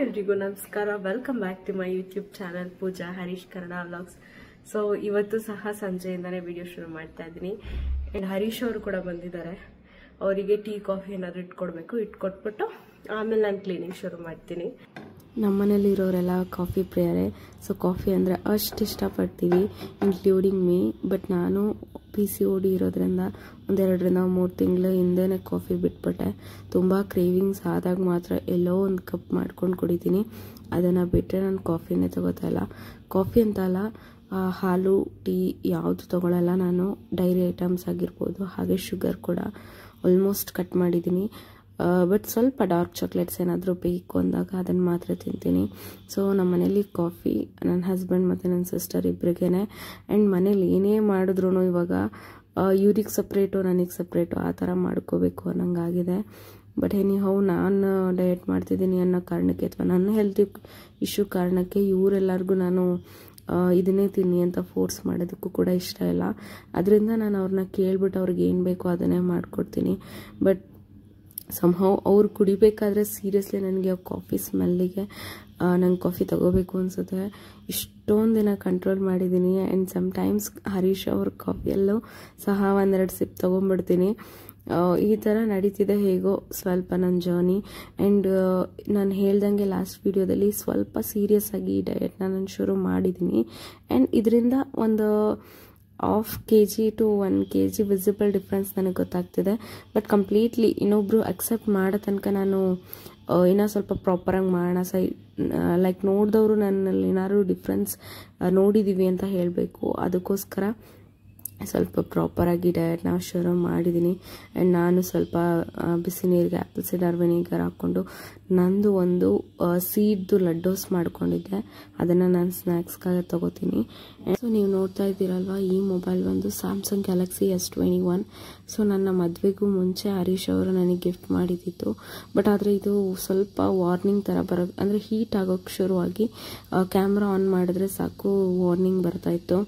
ಎಲ್ರಿಗೂ ನಮಸ್ಕಾರ. Welcome back to my YouTube channel Pooja Harish Kannada vlogs. So ಇವತ್ತು ಸಹ ಸಂಜೆಯಿಂದನೇ ವಿಡಿಯೋ ಶುರು ಮಾಡ್ತಾ ಇದ್ದೀನಿ. ಆ್ಯಂಡ್ ಹರೀಶ್ ಅವರು ಕೂಡ ಬಂದಿದ್ದಾರೆ. ಅವರಿಗೆ ಟೀ ಕಾಫಿ ಏನಾದರೂ ಇಟ್ಕೊಟ್ಬಿಟ್ಟು ಆಮೇಲೆ ನಾನು ಕ್ಲೀನಿಂಗ್ ಶುರು ಮಾಡ್ತೀನಿ. ನಮ್ಮನೇಲಿರೋರೆಲ್ಲ ಕಾಫಿ ಪ್ರಿಯರೇ. ಸೊ ಕಾಫಿ ಅಂದರೆ ಅಷ್ಟು ಇಷ್ಟಪಡ್ತೀವಿ, ಇನ್ಕ್ಲೂಡಿಂಗ್ ಮೀ. ಬಟ್ ನಾನು PCOD ಇರೋದ್ರಿಂದ 1-2 3 ತಿಂಗಳ ಹಿಂದೆನೇ ಕಾಫಿ ಬಿಟ್ಬಿಟ್ಟೆ. ತುಂಬ ಕ್ರೇವಿಂಗ್ಸ್ ಆದಾಗ ಮಾತ್ರ ಎಲ್ಲೋ ಒಂದು ಕಪ್ ಮಾಡ್ಕೊಂಡು ಕುಡಿತೀನಿ. ಅದನ್ನು ಬಿಟ್ಟರೆ ನಾನು ಕಾಫಿನೇ ತಗೋತಾ ಇಲ್ಲ. ಕಾಫಿ ಅಂತ ಅಲ್ಲ, ಹಾಲು ಟೀ ಯಾವುದು ತೊಗೊಳಲ್ಲ ನಾನು. ಡೈರಿ ಐಟಮ್ಸ್ ಆಗಿರ್ಬೋದು, ಹಾಗೆ ಶುಗರ್ ಕೂಡ ಆಲ್ಮೋಸ್ಟ್ ಕಟ್ ಮಾಡಿದ್ದೀನಿ. ಬಟ್ ಸ್ವಲ್ಪ ಡಾರ್ಕ್ ಚಾಕ್ಲೇಟ್ಸ್ ಏನಾದರೂ ಬೇಕು ಅಂದಾಗ ಅದನ್ನು ಮಾತ್ರ ತಿಂತೀನಿ. ಸೊ ನಮ್ಮ ಮನೇಲಿ ಕಾಫಿ ನನ್ನ ಹಸ್ಬೆಂಡ್ ಮತ್ತು ನನ್ನ ಸಿಸ್ಟರ್ ಇಬ್ಬರಿಗೇನೆ. ಆ್ಯಂಡ್ ಮನೇಲಿ ಏನೇ ಮಾಡಿದ್ರು ಇವಾಗ ಇವ್ರಿಗೆ ಸಪ್ರೇಟು ನನಗೆ ಸಪ್ರೇಟು ಆ ಥರ ಮಾಡ್ಕೋಬೇಕು ಅನ್ನೋಂಗಾಗಿದೆ. ಬಟ್ ಎನಿಹೌ ನಾನು ಡಯಟ್ ಮಾಡ್ತಿದ್ದೀನಿ ಅನ್ನೋ ಕಾರಣಕ್ಕೆ ಅಥವಾ ನನ್ನ ಹೆಲ್ತ್ ಇಶ್ಯೂ ಕಾರಣಕ್ಕೆ ಇವರೆಲ್ಲರಿಗೂ ನಾನು ಇದನ್ನೇ ತಿನ್ನಿ ಅಂತ ಫೋರ್ಸ್ ಮಾಡೋದಕ್ಕೂ ಕೂಡ ಇಷ್ಟ ಇಲ್ಲ. ಅದರಿಂದ ನಾನು ಅವ್ರನ್ನ ಕೇಳ್ಬಿಟ್ಟು ಅವ್ರಿಗೆ ಏನು ಬೇಕೋ ಅದನ್ನೇ ಮಾಡಿಕೊಡ್ತೀನಿ. ಬಟ್ ಸಮ್ಹೌ ಅವ್ರು ಕುಡಿಬೇಕಾದ್ರೆ ಸೀರಿಯಸ್ಲಿ ನನಗೆ ಕಾಫಿ ಸ್ಮೆಲ್ಲಿಗೆ ನಂಗೆ ಕಾಫಿ ತಗೋಬೇಕು ಅನಿಸುತ್ತೆ. ಇಷ್ಟೊಂದು ದಿನ ಕಂಟ್ರೋಲ್ ಮಾಡಿದ್ದೀನಿ. ಆ್ಯಂಡ್ ಸಮ್ಟೈಮ್ಸ್ ಹರೀಶ್ ಅವ್ರ ಕಾಫಿಯಲ್ಲೂ ಸಹ 1-2 ಸಿಪ್ ತೊಗೊಂಡ್ಬಿಡ್ತೀನಿ. ಈ ಥರ ನಡೀತಿದೆ ಹೇಗೋ ಸ್ವಲ್ಪ ನನ್ನ ಜರ್ನಿ. ಆ್ಯಂಡ್ ನಾನು ಹೇಳ್ದಂಗೆ ಲಾಸ್ಟ್ ವಿಡಿಯೋದಲ್ಲಿ ಸ್ವಲ್ಪ ಸೀರಿಯಸ್ ಆಗಿ ಡಯಟ್ನ ನಾನು ಶುರು ಮಾಡಿದ್ದೀನಿ. ಆ್ಯಂಡ್ ಇದರಿಂದ ಒಂದು 1/2 kg to 1 kg visible difference ನನಗೆ ಗೊತ್ತಾಗ್ತಿದೆ. ಬಟ್ ಕಂಪ್ಲೀಟ್ಲಿ ಇನ್ನೊಬ್ರು ಅಕ್ಸೆಪ್ಟ್ ಮಾಡೋ ತನಕ ನಾನು ಇನ್ನೂ ಸ್ವಲ್ಪ ಪ್ರಾಪರಾಗಿ ಮಾಡೋಣ. ಲೈಕ್ ನೋಡಿದವರು ನನ್ನಲ್ಲಿ ಏನಾದ್ರು ಡಿಫ್ರೆನ್ಸ್ ನೋಡಿದ್ದೀವಿ ಅಂತ ಹೇಳಬೇಕು. ಅದಕ್ಕೋಸ್ಕರ ಸ್ವಲ್ಪ ಪ್ರಾಪರಾಗಿ ಡಯಟ್ನ ಶುರು ಮಾಡಿದ್ದೀನಿ. ಆ್ಯಂಡ್ ನಾನು ಸ್ವಲ್ಪ ಬಿಸಿ ನೀರಿಗೆ ಆ್ಯಪಲ್ ಸಿಡರ್ ವಿನಿಗರ್ ಹಾಕ್ಕೊಂಡು ನಂದು ಒಂದು ಸೀಡ್ದು ಲಡ್ಡೋಸ್ ಮಾಡ್ಕೊಂಡಿದ್ದೆ. ಅದನ್ನು ನಾನು ಸ್ನ್ಯಾಕ್ಸ್ಗಾಗಿ ತೊಗೋತೀನಿ. ಸೊ ನೀವು ನೋಡ್ತಾ ಇದ್ದೀರಲ್ವ, ಈ ಮೊಬೈಲ್ ಒಂದು ಸ್ಯಾಮ್ಸಂಗ್ ಗ್ಯಾಲಕ್ಸಿ S21. ಸೊ ನನ್ನ ಮದುವೆಗೂ ಮುಂಚೆ ಹರೀಶ್ ಅವರು ನನಗೆ ಗಿಫ್ಟ್ ಮಾಡಿದ್ದಿತ್ತು. ಬಟ್ ಆದರೆ ಇದು ಸ್ವಲ್ಪ ವಾರ್ನಿಂಗ್ ಥರ ಅಂದರೆ ಹೀಟ್ ಆಗೋಕ್ಕೆ ಶುರುವಾಗಿ ಕ್ಯಾಮ್ರಾ ಆನ್ ಮಾಡಿದ್ರೆ ಸಾಕು ವಾರ್ನಿಂಗ್ ಬರ್ತಾಯಿತ್ತು.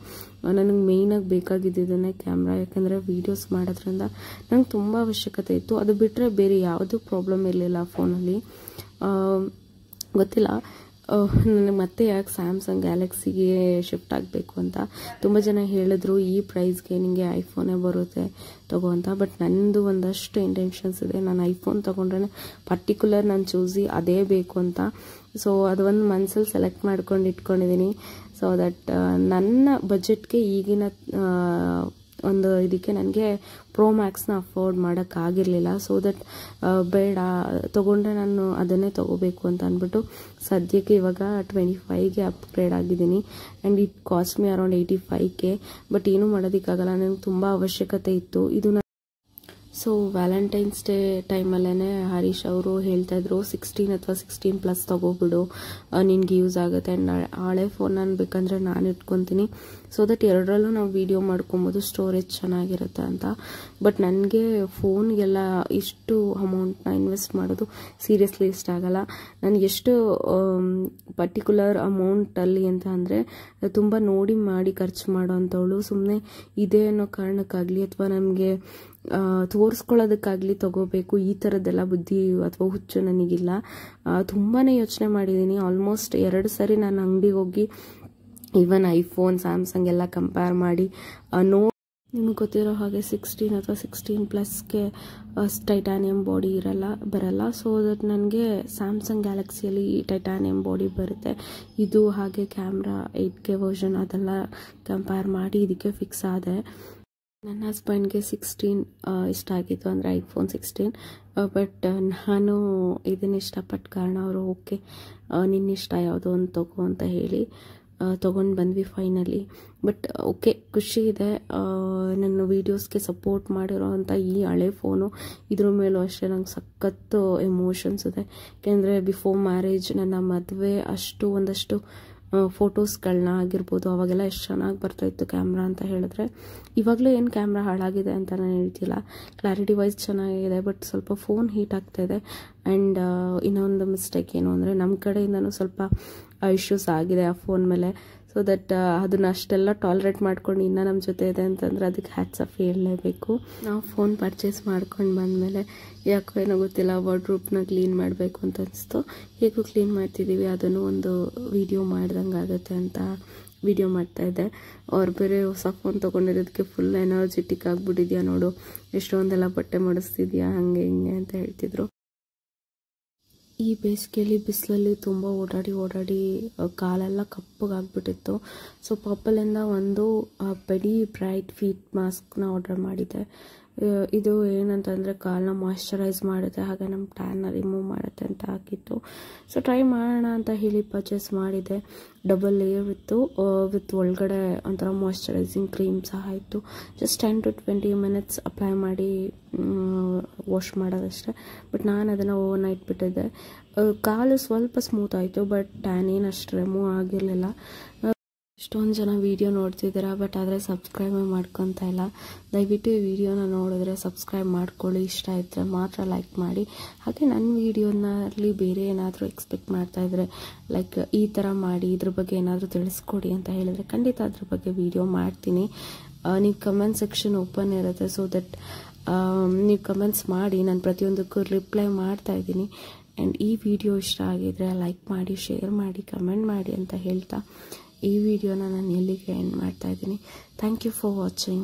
ನನಗೆ ಮೇಯ್ನಾಗಿ ಬೇಕಾಗಿದ್ದನ್ನೇ ಕ್ಯಾಮ್ರಾ, ಯಾಕಂದರೆ ವೀಡಿಯೋಸ್ ಮಾಡೋದ್ರಿಂದ ನಂಗೆ ತುಂಬ ಅವಶ್ಯಕತೆ ಇತ್ತು. ಅದು ಬಿಟ್ಟರೆ ಬೇರೆ ಯಾವುದೂ ಪ್ರಾಬ್ಲಮ್ ಇರಲಿಲ್ಲ ಫೋನಲ್ಲಿ. ಗೊತ್ತಿಲ್ಲ ನನಗೆ ಮತ್ತೆ ಯಾಕೆ ಸ್ಯಾಮ್ಸಂಗ್ ಗ್ಯಾಲಕ್ಸಿಗೆ ಶಿಫ್ಟ್ ಆಗಬೇಕು ಅಂತ. ತುಂಬ ಜನ ಹೇಳಿದ್ರು ಈ ಪ್ರೈಸ್ಗೆ ನಿಮಗೆ ಐಫೋನೇ ಬರುತ್ತೆ ತಗೋ ಅಂತ. ಬಟ್ ನನ್ನದು ಒಂದಷ್ಟು ಇಂಟೆನ್ಷನ್ಸ್ ಇದೆ. ನಾನು ಐಫೋನ್ ತೊಗೊಂಡ್ರೆ ಪರ್ಟಿಕ್ಯುಲರ್ ನಾನು ಚೂಸಿ ಅದೇ ಬೇಕು ಅಂತ. ಸೊ ಅದು ಒಂದು ಮನಸ್ಸಲ್ಲಿ ಸೆಲೆಕ್ಟ್ ಮಾಡ್ಕೊಂಡು ಇಟ್ಕೊಂಡಿದ್ದೀನಿ. ಸೊ ದಟ್ ನನ್ನ ಬಜೆಟ್ಗೆ ಈಗಿನ ಒಂದು ಇದಕ್ಕೆ ನನಗೆ ಪ್ರೋ ಮ್ಯಾಕ್ಸ್ನ ಅಫೋರ್ಡ್ ಮಾಡೋಕ್ಕಾಗಿರಲಿಲ್ಲ. ಸೊ ದಟ್ ಬೇಡ, ತೊಗೊಂಡ್ರೆ ನಾನು ಅದನ್ನೇ ತೊಗೋಬೇಕು ಅಂತ ಅಂದ್ಬಿಟ್ಟು ಸದ್ಯಕ್ಕೆ ಇವಾಗ 25ಗೆ ಅಪ್ಗ್ರೇಡ್ ಆಗಿದ್ದೀನಿ. And it cost me around 85K. But ಏನೂ ಮಾಡೋದಕ್ಕಾಗಲ್ಲ, ನನಗೆ ತುಂಬ ಅವಶ್ಯಕತೆ ಇತ್ತು ಇದು. ಸೊ ವ್ಯಾಲೆಂಟೈನ್ಸ್ ಡೇ ಟೈಮಲ್ಲೇ ಹರೀಶ್ ಅವರು ಹೇಳ್ತಾಯಿದ್ರು 16 ಅಥವಾ 16+ ತೊಗೋಬಿಡು, ನಿನ್ಗೆ ಯೂಸ್ ಆಗುತ್ತೆ. ಆ್ಯಂಡ್ ಹಳೆ ಫೋನ್ ನಾನು ಬೇಕಂದರೆ ನಾನು ಇಟ್ಕೊತೀನಿ. ಸೊ ದಟ್ ಎರಡರಲ್ಲೂ ನಾವು ವೀಡಿಯೋ ಮಾಡ್ಕೊಬೋದು, ಸ್ಟೋರೇಜ್ ಚೆನ್ನಾಗಿರುತ್ತೆ ಅಂತ. ಬಟ್ ನನಗೆ ಫೋನ್ಗೆಲ್ಲ ಇಷ್ಟು ಅಮೌಂಟ್ನ ಇನ್ವೆಸ್ಟ್ ಮಾಡೋದು ಸೀರಿಯಸ್ಲಿ ಇಷ್ಟ ಆಗಲ್ಲ. ನನಗೆ ಎಷ್ಟು ಪರ್ಟಿಕ್ಯುಲರ್ ಅಮೌಂಟಲ್ಲಿ ಅಂತ ಅಂದರೆ ತುಂಬ ನೋಡಿ ಮಾಡಿ ಖರ್ಚು ಮಾಡೋ ಅಂಥವಳು. ಸುಮ್ಮನೆ ಇದೆ ಅನ್ನೋ ಕಾರಣಕ್ಕಾಗಲಿ ಅಥವಾ ನಮಗೆ ತೋರಿಸ್ಕೊಳ್ಳೋದಕ್ಕಾಗಲಿ ತಗೋಬೇಕು ಈ ಥರದ್ದೆಲ್ಲ ಬುದ್ಧಿ ಅಥವಾ ಹುಚ್ಚು ನನಗಿಲ್ಲ. ತುಂಬಾ ಯೋಚನೆ ಮಾಡಿದ್ದೀನಿ. ಆಲ್ಮೋಸ್ಟ್ 2 ಸರಿ ನಾನು ಅಂಗಡಿಗೆ ಹೋಗಿ ಈವನ್ ಐಫೋನ್ ಸ್ಯಾಮ್ಸಂಗ್ ಎಲ್ಲ ಕಂಪೇರ್ ಮಾಡಿ ನಿಮಗೆ ಗೊತ್ತಿರೋ ಹಾಗೆ 16 ಅಥವಾ 16+ಗೆ ಟೈಟಾನಿಯಂ ಬಾಡಿ ಬರಲ್ಲ. ಸೊ ದಟ್ ನನಗೆ ಸ್ಯಾಮ್ಸಂಗ್ ಗ್ಯಾಲಕ್ಸಿಯಲ್ಲಿ ಟೈಟಾನಿಯಂ ಬಾಡಿ ಬರುತ್ತೆ. ಇದು ಹಾಗೆ ಕ್ಯಾಮ್ರಾ 8K ವರ್ಷನ್ ಅದೆಲ್ಲ ಕಂಪೇರ್ ಮಾಡಿ ಇದಕ್ಕೆ ಫಿಕ್ಸ್ ಆದೆ. ನನ್ನ ಹಸ್ಬೆಂಡ್ಗೆ 16 ಇಷ್ಟ ಆಗಿತ್ತು, ಅಂದರೆ ಐಫೋನ್ 16. ಬಟ್ ನಾನು ಇದನ್ನು ಇಷ್ಟಪಟ್ಟ ಕಾರಣ ಅವರು ಓಕೆ ನಿನ್ನಿಷ್ಟ ಯಾವುದೋ ಒಂದು ತಗೋ ಅಂತ ಹೇಳಿ ತೊಗೊಂಡು ಬಂದ್ವಿ ಫೈನಲಿ. ಬಟ್ ಓಕೆ, ಖುಷಿ ಇದೆ. ನನ್ನ ವೀಡಿಯೋಸ್ಗೆ ಸಪೋರ್ಟ್ ಮಾಡಿರೋ ಅಂಥ ಈ ಹಳೆ ಫೋನು, ಇದ್ರ ಮೇಲೂ ಅಷ್ಟೇ ನಂಗೆ ಸಖತ್ತು ಎಮೋಷನ್ಸ್ ಇದೆ. ಯಾಕೆಂದರೆ ಬಿಫೋರ್ ಮ್ಯಾರೇಜ್ ನನ್ನ ಮದುವೆ ಒಂದಷ್ಟು ಫೋಟೋಸ್ಗಳನ್ನ ಆಗಿರ್ಬೋದು, ಅವಾಗೆಲ್ಲ ಎಷ್ಟು ಚೆನ್ನಾಗಿ ಬರ್ತಾಯಿತ್ತು ಕ್ಯಾಮ್ರಾ ಅಂತ ಹೇಳಿದ್ರೆ. ಇವಾಗಲೂ ಏನು ಕ್ಯಾಮ್ರಾ ಹಾಳಾಗಿದೆ ಅಂತ ನಾನು ಹೇಳ್ತಿಲ್ಲ, ಕ್ಲಾರಿಟಿ ವೈಸ್ ಚೆನ್ನಾಗಿದೆ. ಬಟ್ ಸ್ವಲ್ಪ ಫೋನ್ ಹೀಟ್ ಆಗ್ತಾಯಿದೆ. ಆ್ಯಂಡ್ ಇನ್ನೊಂದು ಮಿಸ್ಟೇಕ್ ಏನು ಅಂದರೆ ನಮ್ಮ ಕಡೆಯಿಂದನೂ ಸ್ವಲ್ಪ ಇಶ್ಯೂಸ್ ಆಗಿದೆ ಆ ಫೋನ್ ಮೇಲೆ. ಸೊ ದಟ್ ಅದನ್ನ ಅಷ್ಟೆಲ್ಲ ಟಾಲರೇಟ್ ಮಾಡ್ಕೊಂಡು ಇನ್ನೂ ನಮ್ಮ ಜೊತೆ ಇದೆ ಅಂತಂದರೆ ಅದಕ್ಕೆ ಹ್ಯಾಟ್ಸ್ ಆಫ್ ಹೇಳಲೇಬೇಕು. ನಾವು ಫೋನ್ ಪರ್ಚೇಸ್ ಮಾಡ್ಕೊಂಡು ಬಂದಮೇಲೆ ಯಾಕೋ ಏನೋ ಗೊತ್ತಿಲ್ಲ ವಾರ್ಡ್ರೋಬ್ನ ಕ್ಲೀನ್ ಮಾಡಬೇಕು ಅಂತ ಅನಿಸ್ತು. ಹೇಗೂ ಕ್ಲೀನ್ ಮಾಡ್ತಿದ್ದೀವಿ, ಅದನ್ನು ಒಂದು ವಿಡಿಯೋ ಮಾಡ್ದಂಗೆ ಆಗುತ್ತೆ ಅಂತ ವಿಡಿಯೋ ಮಾಡ್ತಾಯಿದ್ದೆ. ಅವ್ರು ಬೇರೆ ಹೊಸ ಫೋನ್ ತೊಗೊಂಡಿರೋದಕ್ಕೆ ಫುಲ್ ಎನರ್ಜೆಟಿಕ್ ಆಗಿಬಿಟ್ಟಿದ್ಯಾ ನೋಡು, ಎಷ್ಟೊಂದೆಲ್ಲ ಬಟ್ಟೆ ಮಾಡಿಸ್ತಿದ್ಯಾ ಹಂಗೆ ಹಿಂಗೆ ಅಂತ ಹೇಳ್ತಿದ್ರು. ಈ ಬೇಸಿಗೆಯಲ್ಲಿ ಬಿಸಿಲಲ್ಲಿ ತುಂಬ ಓಡಾಡಿ ಕಾಲೆಲ್ಲ ಕಪ್ಪಗಾಗ್ಬಿಟ್ಟಿತ್ತು. ಸೊ ಪರ್ಪಲಿಂದ ಒಂದು ಪೆಡಿ ಬ್ರೈಟ್ ಫೀಟ್ ಮಾಸ್ಕ್ನ ಆರ್ಡರ್ ಮಾಡಿದ್ದೆ. ಇದು ಏನಂತಂದರೆ ಕಾಲನ್ನ ಮಾಯ್ಶ್ಚರೈಸ್ ಮಾಡುತ್ತೆ, ಹಾಗೆ ನಮ್ಮ ಟ್ಯಾನ್ನ ರಿಮೂವ್ ಮಾಡುತ್ತೆ ಅಂತ ಹಾಕಿತ್ತು. ಸೊ ಟ್ರೈ ಮಾಡೋಣ ಅಂತ ಹೇಳಿ ಪರ್ಚೇಸ್ ಮಾಡಿದೆ. ಡಬಲ್ ಲೇಯರ್ ಇತ್ತು, ವಿತ್ ಒಳಗಡೆ ಒಂಥರ ಮಾಯ್ಶ್ಚರೈಸಿಂಗ್ ಕ್ರೀಮ್ ಸಹ ಇತ್ತು. ಜಸ್ಟ್ 10 to 20 minutes ಅಪ್ಲೈ ಮಾಡಿ ವಾಶ್ ಮಾಡೋದಷ್ಟೇ. ಬಟ್ ನಾನು ಅದನ್ನು ಓವರ್ ನೈಟ್ ಬಿಟ್ಟಿದ್ದೆ. ಕಾಲು ಸ್ವಲ್ಪ ಸ್ಮೂತ್ ಆಯಿತು, ಬಟ್ ಟ್ಯಾನ್ ಏನು ಅಷ್ಟು ರಿಮೂವ್ ಆಗಿರಲಿಲ್ಲ. ಎಷ್ಟೊಂದು ಜನ ವೀಡಿಯೋ ನೋಡ್ತಿದ್ದೀರಾ, ಬಟ್ ಆದರೆ ಸಬ್ಸ್ಕ್ರೈಬೇ ಮಾಡ್ಕೊತಾ ಇಲ್ಲ. ದಯವಿಟ್ಟು ಈ ವಿಡಿಯೋನ ನೋಡಿದ್ರೆ ಸಬ್ಸ್ಕ್ರೈಬ್ ಮಾಡ್ಕೊಳ್ಳಿ, ಇಷ್ಟ ಇದ್ದರೆ ಮಾತ್ರ ಲೈಕ್ ಮಾಡಿ. ಹಾಗೆ ನನ್ನ ವೀಡಿಯೋನಲ್ಲಿ ಬೇರೆ ಏನಾದರೂ ಎಕ್ಸ್ಪೆಕ್ಟ್ ಮಾಡ್ತಾಯಿದ್ರೆ ಲೈಕ್ ಈ ಥರ ಮಾಡಿ, ಇದ್ರ ಬಗ್ಗೆ ಏನಾದರೂ ತಿಳಿಸ್ಕೊಡಿ ಅಂತ ಹೇಳಿದ್ರೆ ಖಂಡಿತ ಅದ್ರ ಬಗ್ಗೆ ವಿಡಿಯೋ ಮಾಡ್ತೀನಿ. ನೀವು ಕಮೆಂಟ್ ಸೆಕ್ಷನ್ ಓಪನ್ ಇರುತ್ತೆ, ಸೊ ದಟ್ ನೀವು ಕಮೆಂಟ್ಸ್ ಮಾಡಿ, ನಾನು ಪ್ರತಿಯೊಂದಕ್ಕೂ ರಿಪ್ಲೈ ಮಾಡ್ತಾಯಿದ್ದೀನಿ. ಆ್ಯಂಡ್ ಈ ವಿಡಿಯೋ ಇಷ್ಟ ಆಗಿದ್ರೆ ಲೈಕ್ ಮಾಡಿ, ಶೇರ್ ಮಾಡಿ, ಕಮೆಂಟ್ ಮಾಡಿ ಅಂತ ಹೇಳ್ತಾ ಈ ವಿಡಿಯೋನ ನಾನು ಎಲ್ಲಿಗೆ ಎಂಡ್ ಮಾಡ್ತಾಯಿದ್ದೀನಿ. Thank you for watching.